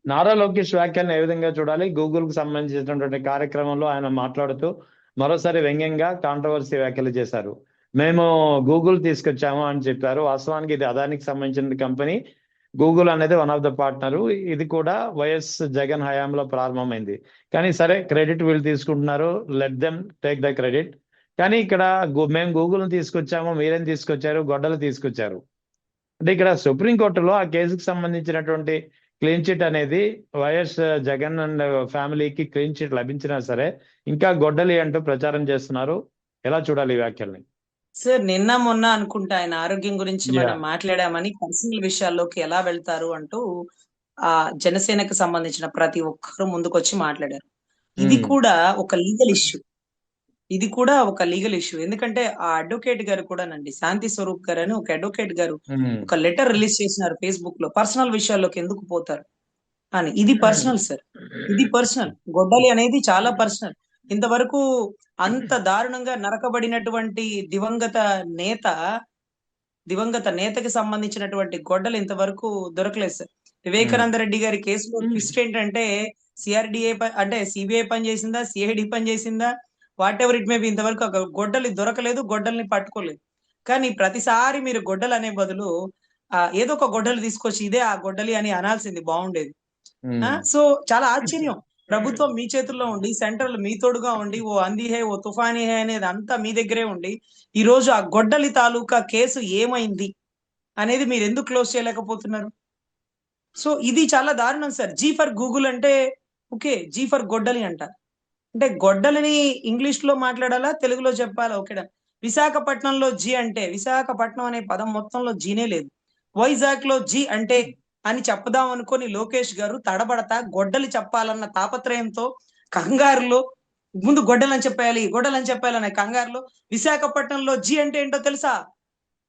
నారా లోకేష్ వ్యాఖ్యలను ఏ విధంగా చూడాలి? గూగుల్ కు సంబంధించినటువంటి కార్యక్రమంలో ఆయన మాట్లాడుతూ మరోసారి వ్యంగ్యంగా కాంట్రవర్సీ వ్యాఖ్యలు చేశారు. మేము గూగుల్ తీసుకొచ్చాము అని చెప్పారు. వాస్తవానికి ఇది అదానికి సంబంధించిన కంపెనీ. గూగుల్ అనేది వన్ ఆఫ్ ద పార్ట్నరు. ఇది కూడా వైఎస్ జగన్ హయాంలో ప్రారంభమైంది. కానీ సరే, క్రెడిట్ వీళ్ళు తీసుకుంటున్నారు. Let them take the credit. కానీ ఇక్కడ మేము గూగుల్ తీసుకొచ్చాము, మీరేం తీసుకొచ్చారు? గొడ్డలు తీసుకొచ్చారు. అంటే ఇక్కడ సుప్రీంకోర్టులో ఆ కేసుకు సంబంధించినటువంటి క్లీన్ చిట్ అనేది వైఎస్ జగన్ అండ్ ఫ్యామిలీకి క్లీన్ చిట్ లభించినా సరే ఇంకా గొడ్డలి అంటూ ప్రచారం చేస్తున్నారు. ఎలా చూడాలి ఈ వ్యాఖ్యల్ని? సార్ నిన్న మొన్న అనుకుంటా ఆయన ఆరోగ్యం గురించి యా. మనం మాట్లాడామని పర్సనల్ విషయాల్లోకి ఎలా వెళ్తారు అంటూ ఆ జనసేనకు సంబంధించిన ప్రతి ఒక్కరు ముందుకొచ్చి మాట్లాడారు. ఇది కూడా ఒక లీగల్ ఇష్యూ. ఇది కూడా ఒక లీగల్ ఇష్యూ. ఎందుకంటే ఆ అడ్వకేట్ గారు కూడానండి, శాంతి స్వరూప్ గారు అని ఒక అడ్వకేట్ గారు ఒక లెటర్ రిలీజ్ చేసినారు ఫేస్బుక్ లో. పర్సనల్ విషయాల్లోకి ఎందుకు పోతారు అని. ఇది పర్సనల్ సార్, ఇది పర్సనల్. గొడ్డలి అనేది చాలా పర్సనల్. ఇంతవరకు అంత దారుణంగా నరకబడినటువంటి దివంగత నేతకి సంబంధించినటువంటి గొడ్డలు ఇంతవరకు దొరకలేదు సార్. వివేకానంద రెడ్డి గారి కేసులో ట్విస్ట్ ఏంటంటే సిఆర్డిఏ అంటే సిబిఐ పని చేసిందా, సిఐడి పని చేసిందా, what ever it may be, ఇంతవరకు ఒక గొడ్డలి దొరకలేదు, గొడ్డల్ని పట్టుకోలేదు. కానీ ప్రతిసారి మీరు గొడ్డలు అనే బదులు ఏదో ఒక గొడ్డలు తీసుకొచ్చి ఇదే ఆ గొడ్డలి అని అనాల్సింది బాగుండేది. సో చాలా ఆశ్చర్యం. ప్రభుత్వం మీ చేతుల్లో ఉండి, సెంట్రల్ మీ తోడుగా ఉండి, ఓ అంది హే ఓ తుఫానీ హే అనేది అంతా మీ దగ్గరే ఉండి, ఈ రోజు ఆ గొడ్డలి తాలూకా కేసు ఏమైంది అనేది మీరు ఎందుకు క్లోజ్ చేయలేకపోతున్నారు? సో ఇది చాలా దారుణం సార్. జీ ఫర్ గూగుల్ అంటే ఓకే, జీ ఫర్ గొడ్డలి అంటారు. అంటే గొడ్డలిని ఇంగ్లీష్ లో మాట్లాడాలా, తెలుగులో చెప్పాలా? ఓకేనా. విశాఖపట్నంలో జీ అంటే, విశాఖపట్నం అనే పదం మొత్తంలో జీనే లేదు. వైజాగ్ లో జీ అంటే అని చెప్దాం అనుకొని లోకేష్ గారు తడబడతా గొడ్డలి చెప్పాలన్న తాపత్రయంతో కంగారులో, ముందు గొడ్డలని చెప్పాలనే కంగారులో విశాఖపట్నంలో జీ అంటే ఏంటో తెలుసా?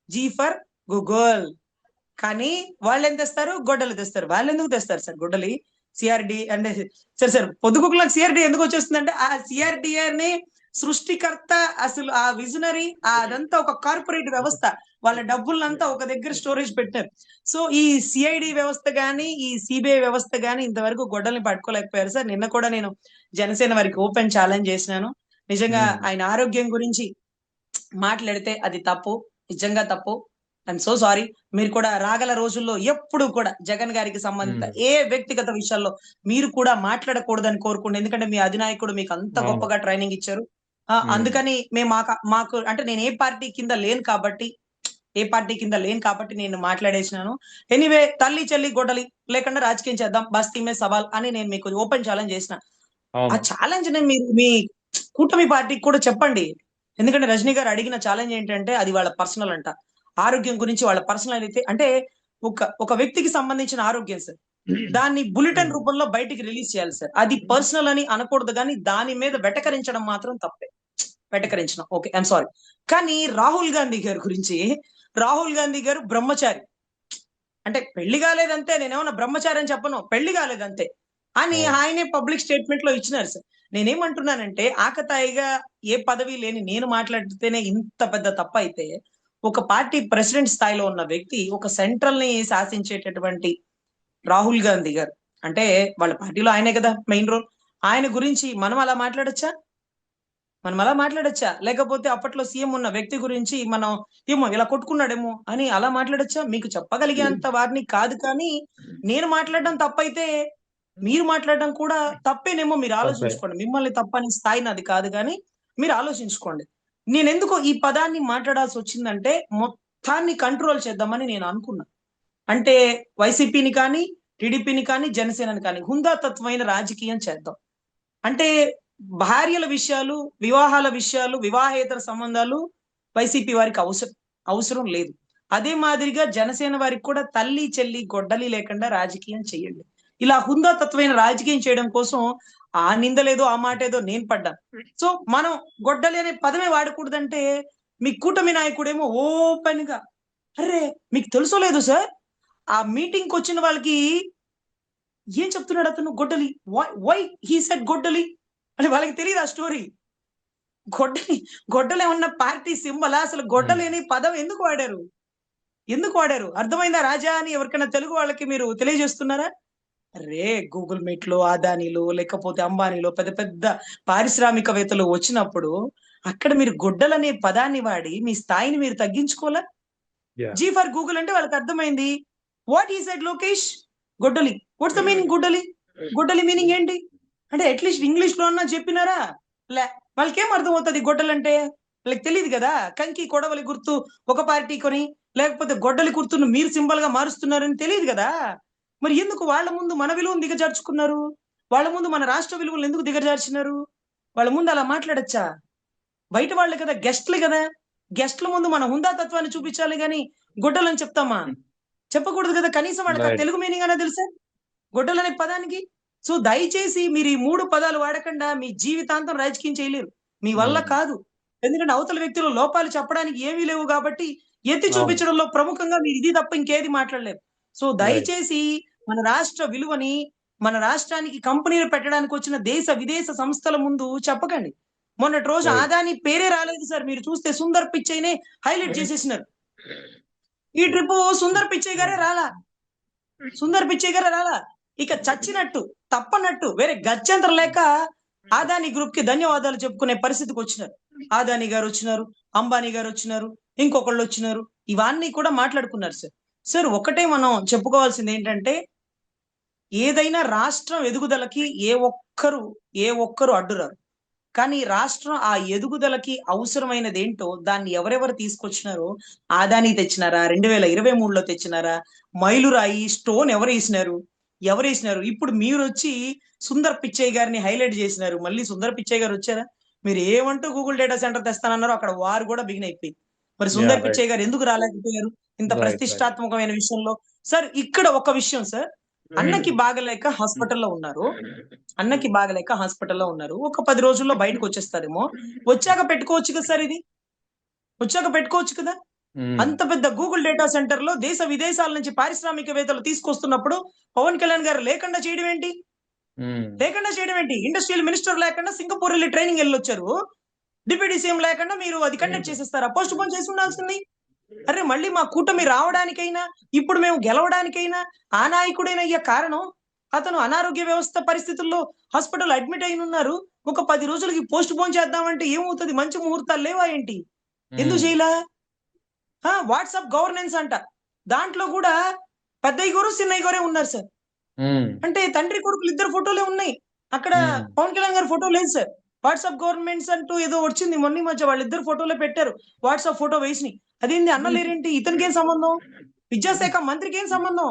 G for Google. కానీ వాళ్ళు ఏం తెస్తారు? గొడ్డలి తెస్తారు. వాళ్ళు ఎందుకు తెస్తారు సార్ గొడ్డలి? సిఆర్డి అంటే సరే పొద్దుగుకులకు సిఆర్డి ఎందుకు వచ్చేస్తుందంటే ఆ సిఆర్డిఆర్ ని సృష్టికర్త, అసలు ఆ విజనరీ, అదంతా ఒక కార్పొరేట్ వ్యవస్థ. వాళ్ళ డబ్బులంతా ఒక దగ్గర స్టోరేజ్ పెట్టారు. సో ఈ సిఐడి వ్యవస్థ గాని, ఈ సిబిఐ వ్యవస్థ గాని ఇంతవరకు గొడ్డల్ని పట్టుకోలేకపోయారు సార్. నిన్న కూడా నేను జనసేన వారికి ఓపెన్ ఛాలెంజ్ చేసినాను. నిజంగా ఆయన ఆరోగ్యం గురించి మాట్లాడితే అది తప్పు, నిజంగా తప్పు. I'm so sorry. మీరు కూడా రాగల రోజుల్లో ఎప్పుడు కూడా జగన్ గారికి సంబంధిత ఏ వ్యక్తిగత విషయాల్లో మీరు కూడా మాట్లాడకూడదని కోరుకోండి. ఎందుకంటే మీ అధినాయకుడు మీకు అంత గొప్పగా ట్రైనింగ్ ఇచ్చారు. అందుకని మేము మాకు అంటే నేను ఏ పార్టీ కింద లేను కాబట్టి నేను మాట్లాడేసినాను. ఎనీవే, తల్లి చెల్లి గొడ్డలి లేకుండా రాజకీయం చేద్దాం, బస్తీ మే సవాల్ అని నేను మీకు ఓపెన్ ఛాలెంజ్ చేసిన. ఆ ఛాలెంజ్ ని మీరు మీ కూటమి పార్టీకి కూడా చెప్పండి. ఎందుకంటే రజనీ గారు అడిగిన ఛాలెంజ్ ఏంటంటే అది వాళ్ళ పర్సనల్ అంట. ఆరోగ్యం గురించి వాళ్ళ పర్సనల్ అయితే, అంటే ఒక వ్యక్తికి సంబంధించిన ఆరోగ్యం సార్, దాన్ని బులెటిన్ రూపంలో బయటికి రిలీజ్ చేయాలి సార్. అది పర్సనల్ అని అనకూడదు, కానీ దాని మీద వెటకరించడం మాత్రం తప్పే. వెటకరించడం ఓకే, ఐఎమ్ సారీ. కానీ రాహుల్ గాంధీ గారు బ్రహ్మచారి. అంటే పెళ్లి కాలేదంతే, నేనేమన్నా బ్రహ్మచారి అని చెప్పను, పెళ్లి కాలేదంతే అని ఆయనే పబ్లిక్ స్టేట్మెంట్ లో ఇచ్చినారు సార్. నేనేమంటున్నానంటే ఆకతాయిగా ఏ పదవి లేని నేను మాట్లాడితేనే ఇంత పెద్ద తప్పు అయితే, ఒక పార్టీ ప్రెసిడెంట్ స్థాయిలో ఉన్న వ్యక్తి, ఒక సెంట్రల్ ని శాసించేటటువంటి రాహుల్ గాంధీ గారు, అంటే వాళ్ళ పార్టీలో ఆయనే కదా మెయిన్ రోల్, ఆయన గురించి మనం అలా మాట్లాడొచ్చా? లేకపోతే అప్పట్లో సీఎం ఉన్న వ్యక్తి గురించి మనం ఏమో ఇలా కొట్టుకున్నాడేమో అని అలా మాట్లాడొచ్చా? మీకు చెప్పగలిగేంత వారిని కాదు. కానీ నేను మాట్లాడడం తప్పైతే మీరు మాట్లాడడం కూడా తప్పేనేమో. మీరు ఆలోచించుకోండి. మిమ్మల్ని తప్పని స్థాయి నాది కాదు, కానీ మీరు ఆలోచించుకోండి. నేను ఎందుకు ఈ పదాన్ని మాట్లాడాల్సి వచ్చిందంటే, మొత్తాన్ని కంట్రోల్ చేద్దామని నేను అనుకున్నా. అంటే వైసీపీని కానీ, టీడీపీని కానీ, జనసేనని కానీ హుందాతత్వమైన రాజకీయం చేద్దాం. అంటే భార్యల విషయాలు, వివాహాల విషయాలు, వివాహేతర సంబంధాలు వైసీపీ వారికి అవసరం లేదు. అదే మాదిరిగా జనసేన వారికి కూడా తల్లి చెల్లి గొడ్డలి లేకుండా రాజకీయం చేయండి. ఇలా హుందాతత్వమైన రాజకీయం చేయడం కోసం ఆ నిందలేదో ఆ మాట ఏదో నేను పడ్డాను. సో మనం గొడ్డలి అనే పదమే వాడకూడదంటే, మీ కూటమి నాయకుడేమో ఓపెన్ గా, అరే మీకు తెలుసో లేదు సార్, ఆ మీటింగ్ కి వచ్చిన వాళ్ళకి ఏం చెప్తున్నాడు అతను? గొడ్డలి, వై హీ సెడ్ గొడ్డలి అని వాళ్ళకి తెలియదు ఆ స్టోరీ. గొడ్డలి ఏమన్నా పార్టీ సింబలా? అసలు గొడ్డలి అనే పదం ఎందుకు వాడారు? అర్థమైందా రాజా అని ఎవరికైనా తెలుగు వాళ్ళకి మీరు తెలియజేస్తున్నారా? అరే గూగుల్ మీట్లు, అదానీలు, లేకపోతే అంబానీలు, పెద్ద పెద్ద పారిశ్రామికవేత్తలు వచ్చినప్పుడు అక్కడ మీరు గొడ్డలనే పదాన్ని వాడి మీ స్థాయిని మీరు తగ్గించుకోలే. యా జీ ఫర్ గూగుల్ అంటే వాళ్ళకి అర్థమైంది. వాట్ ఈ సెడ్ లోకేష్? గొడ్డలి. వాట్స్ ద మీనింగ్ గొడ్డలి? గొడ్డలి మీనింగ్ ఏంటి? అంటే అట్లీస్ట్ ఇంగ్లీష్ లో అన్నా చెప్పినారా? లే. వాళ్ళకేం అర్థం అవుతుంది గొడ్డలంటే? వాళ్ళకి తెలియదు కదా. కంకి కొడవలి గుర్తు ఒక పార్టీ కొని, లేకపోతే గొడ్డలి గుర్తును మీరు సింబల్ గా మారుస్తున్నారని తెలియదు కదా. మరి ఎందుకు వాళ్ళ ముందు మన విలువను దిగజార్చుకున్నారు? వాళ్ళ ముందు మన రాష్ట్ర విలువలు ఎందుకు దిగజార్చినారు? వాళ్ళ ముందు అలా మాట్లాడచ్చా? బయట వాళ్ళు కదా, గెస్ట్లు కదా. గెస్ట్ల ముందు మన హుందాతత్వాన్ని చూపించాలి గాని గొడ్డలని చెప్తామా? చెప్పకూడదు కదా. కనీసం వాళ్ళకి ఆ రైట్ తెలుగు మీనింగ్ అన్నా తెలుసా గొడ్డలనే పదానికి? సో దయచేసి మీరు ఈ 3 పదాలు వాడకుండా మీ జీవితాంతం రాజకీయం చేయలేరు. మీ వల్ల కాదు. ఎందుకంటే అవతల వ్యక్తిలో లోపాలు చెప్పడానికి ఏమీ లేవు కాబట్టి ఎత్తి అవును చూపించడంలో ప్రముఖంగా మీరు ఇది తప్ప ఇంకేది మాట్లాడలేరు. సో రైట్ దయచేసి మన రాష్ట్ర విలువని, మన రాష్ట్రానికి కంపెనీలు పెట్టడానికి వచ్చిన దేశ విదేశ సంస్థల ముందు చెప్పకండి. మొన్నటి రోజు రైట్ ఆదాని పేరే రాలేదు సార్. మీరు చూస్తే సుందర్ పిచ్చయ్‌నే హైలైట్ చేసేసినారు. ఈ ట్రిప్ సుందర్ పిచ్చయ్య గారే రాలా. సుందర్ పిచ్చయ్య గారే రాలా. ఇక చచ్చినట్టు, తప్పనట్టు వేరే గత్యంతరం లేక ఆదాని గ్రూప్ కి ధన్యవాదాలు చెప్పుకునే పరిస్థితికి వచ్చినారు. ఆదాని గారు వచ్చినారు, అంబానీ గారు వచ్చినారు, ఇంకొకళ్ళు వచ్చినారు. ఇవన్నీ కూడా మాట్లాడుకున్నారు సార్. సార్ ఒకటే మనం చెప్పుకోవాల్సింది ఏంటంటే, ఏదైనా రాష్ట్రం ఎదుగుదలకి ఏ ఒక్కరు అడ్డురారు. కానీ రాష్ట్రం ఆ ఎదుగుదలకి అవసరమైనదేంటో దాన్ని ఎవరెవరు తీసుకొచ్చినారో, ఆదాని తెచ్చినారా? 2023లో తెచ్చినారా? మైలురాయి, స్టోన్ ఎవరేసినారు? ఇప్పుడు మీరొచ్చి సుందర్ పిచ్చయ్య గారిని హైలైట్ చేసినారు. మళ్ళీ సుందర్ పిచ్చయ్య గారు వచ్చారా? మీరు ఏమంటూ గూగుల్ డేటా సెంటర్ తెస్తానన్నారో అక్కడ వార్ కూడా బిగిన్ అయిపోయింది. మరి యా సుందర్ రైట్ పిచ్చయ్య గారు ఎందుకు రాలేకపోయారు? ఇంత రైట్ రైట్ ప్రతిష్టాత్మకమైన విషయంలో. సార్ ఇక్కడ ఒక విషయం సార్. అన్నకి బాగలేక హాస్పిటల్‌లో ఉన్నారు. అన్నకి బాగలేక హాస్పిటల్‌లో ఉన్నారు. ఒక 10 రోజుల్లో బయటకొచ్చేస్తారేమో. వచ్చాక పెట్టుకోవచ్చు కదా సార్ ఇది. వచ్చాక పెట్టుకోవచ్చు కదా. అంత పెద్ద గూగుల్ డేటా సెంటర్‌లో దేశ విదేశాల నుంచి పారిశ్రామికవేత్తలు తీసుకొస్తున్నప్పుడు పవన్ కళ్యాణ్ గారు లేకుండా చేయడం ఏంటి? ఇండస్ట్రియల్ మినిస్టర్ లేకుండా సింగపూర్ వెళ్లి ట్రైనింగ్ ఎళ్ళొచ్చారు. డిప్యూటీ సీఎం లేకుండా మీరు అది కండక్ట్ చేసేస్తారా? పోస్ట్ పోన్ చేసి ఉండాల్సింది. అరే మళ్ళీ మా కూటమి రావడానికైనా, ఇప్పుడు మేము గెలవడానికైనా ఆ నాయకుడేనా అయ్యా కారణం? అతను అనారోగ్య వ్యవస్థ పరిస్థితుల్లో హాస్పిటల్ అడ్మిట్ అయినున్నారు. ఒక 10 రోజులకి పోస్ట్ పోన్ చేద్దామంటే ఏమవుతది? మంచి ముహూర్తాలు లేవా ఏంటి? ఎందుకు చేయలా? వాట్సాప్ గవర్నెన్స్ అంట. దాంట్లో కూడా పెద్దయ్య గారు, చిన్నయ్య గారే ఉన్నారు సార్. అంటే తండ్రి కొడుకులు ఇద్దరు ఫోటోలే ఉన్నాయి. అక్కడ పవన్ కళ్యాణ్ గారి ఫోటో లేదు సార్. వాట్సాప్ గవర్నమెంట్స్ అంటూ ఏదో వచ్చింది మొన్న ఈ మధ్య వాళ్ళిద్దరు ఫోటోలే పెట్టారు. వాట్సాప్ ఫోటో వేసిని. అదేంది అన్న లేరేంటి? ఇతనికేం సంబంధం? విద్యాశాఖ మంత్రికి ఏం సంబంధం?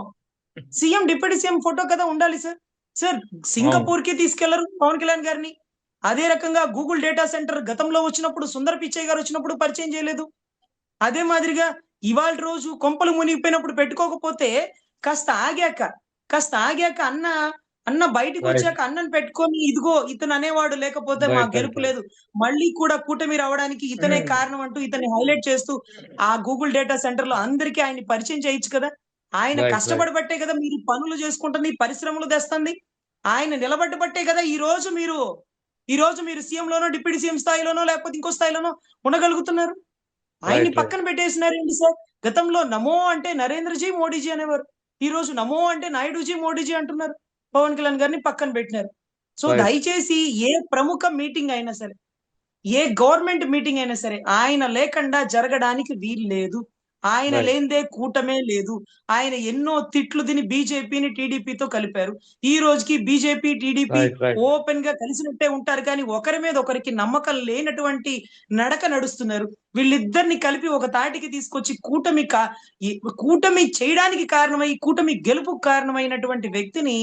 సీఎం, డిప్యూటీ సీఎం ఫోటో కదా ఉండాలి సార్. సార్ అవును సింగపూర్ కి తీసుకెళ్లరు పవన్ కళ్యాణ్ గారిని. అదే రకంగా గూగుల్ డేటా సెంటర్ గతంలో వచ్చినప్పుడు సుందర్ పిచ్చయ్య గారు వచ్చినప్పుడు పరిచయం చేయలేదు. అదే మాదిరిగా ఇవాళ రోజు కొంపలు మునిగిపోయినప్పుడు పెట్టుకోకపోతే కాస్త ఆగాక అన్న రైట్ బయటికొచ్చాక అన్నని పెట్టుకొని ఇదిగో ఇతను అనేవాడు లేకపోతే మా రైట్ రైట్ గెలుపు లేదు. మళ్ళీ కూడా కూటమి రావడానికి ఇతనే కారణం అంటూ ఇతన్ని హైలైట్ చేస్తూ ఆ గూగుల్ డేటా సెంటర్ లో అందరికీ ఆయన్ని పరిచయం చేయొచ్చు కదా. ఆయన రైట్ రైట్ కష్టపడబట్టే కదా మీరు పనులు చేసుకుంటుంది, పరిశ్రమలు తెస్తుంది. ఆయన నిలబడ్డబట్టే కదా ఈ రోజు మీరు సీఎం లోనో, డిప్యూటీ సీఎం స్థాయిలోనో లేకపోతే ఇంకో స్థాయిలోనో ఉండగలుగుతున్నారు. ఆయన్ని రైట్ రైట్ పక్కన పెట్టేసినారేంటి సార్? గతంలో నమో అంటే నరేంద్రజీ, మోడీజీ అనేవారు. ఈ రోజు నమో అంటే నాయుడుజీ, మోడీజీ అంటున్నారు. పవన్ కళ్యాణ్ గారిని పక్కన పెట్టినారు. సో రైట్ దయచేసి ఏ ప్రముఖ మీటింగ్ అయినా సరే, ఏ గవర్నమెంట్ మీటింగ్ అయినా సరే ఆయన లేకుండా జరగడానికి వీలు లేదు. ఆయన రైట్ లేనిదే కూటమే లేదు. ఆయన ఎన్నో తిట్లు తిని బీజేపీని టీడీపీతో కలిపారు. ఈ రోజుకి BJP, TDP right right open గా కలిసినట్టే ఉంటారు కానీ ఒకరి మీద ఒకరికి నమ్మకం లేనటువంటి నడక నడుస్తున్నారు. వీళ్ళిద్దరిని కలిపి ఒక తాటికి తీసుకొచ్చి కూటమి చేయడానికి కారణమై, కూటమి గెలుపుకు కారణమైనటువంటి వ్యక్తిని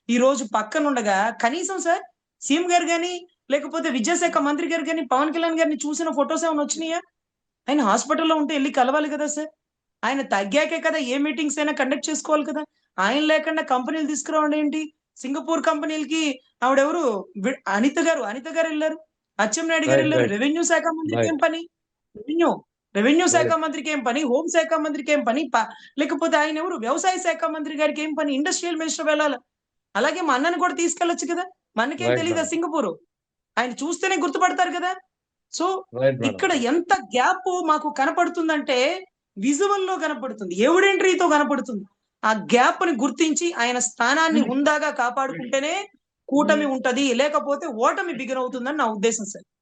ఈ రోజు పక్కనుండగా కనీసం సార్ సీఎం గారు గాని, లేకపోతే విద్యాశాఖ మంత్రి గారు గాని, పవన్ కళ్యాణ్ గారిని చూసిన ఫోటోస్ ఏమైనా వచ్చినాయా? ఆయన హాస్పిటల్‌లో ఉంటే ఎళ్లి కలవాలి కదా సార్. ఆయన తగ్గాకే కదా ఏ మీటింగ్స్ అయినా కండక్ట్ చేసుకోవాలి కదా. ఆయన లేకుండా కంపెనీలు తీసుకురావడం ఏంటి? సింగపూర్ కంపెనీలకి ఆవిడెవరు అనిత గారు ఎళ్లారు. అచ్చెన్నాయుడు గారు రైట్ ఎళ్లారు. రైట్ రెవెన్యూ శాఖ మంత్రికి ఏం రైట్ పని? రెవెన్యూ రెవెన్యూ శాఖ రైట్ మంత్రికి ఏం పని? హోమ్ శాఖ మంత్రికి ఏం పని? లేకపోతే ఆయన ఎవరు వ్యవసాయ శాఖ మంత్రి గారికి ఏం పని? ఇండస్ట్రియల్ మినిస్టర్ వెళ్ళాలి. అలాగే మా అన్నని కూడా తీసుకెళ్లొచ్చు కదా. మనకేం రైట్ తెలీదా మేడం సింగపూరు? ఆయన చూస్తేనే గుర్తుపడతారు కదా. సో రైట్ మేడం ఇక్కడ ఎంత గ్యాప్ మాకు కనపడుతుందంటే విజువల్‌లో కనపడుతుంది. ఎవిడెంటరీతో కనపడుతుంది. ఆ గ్యాప్ ని గుర్తించి ఆయన స్థానాన్ని హుందాగా కాపాడుకుంటేనే కూటమి ఉంటది, లేకపోతే ఓటమి బిగినవుతుందని నా ఉద్దేశం సార్.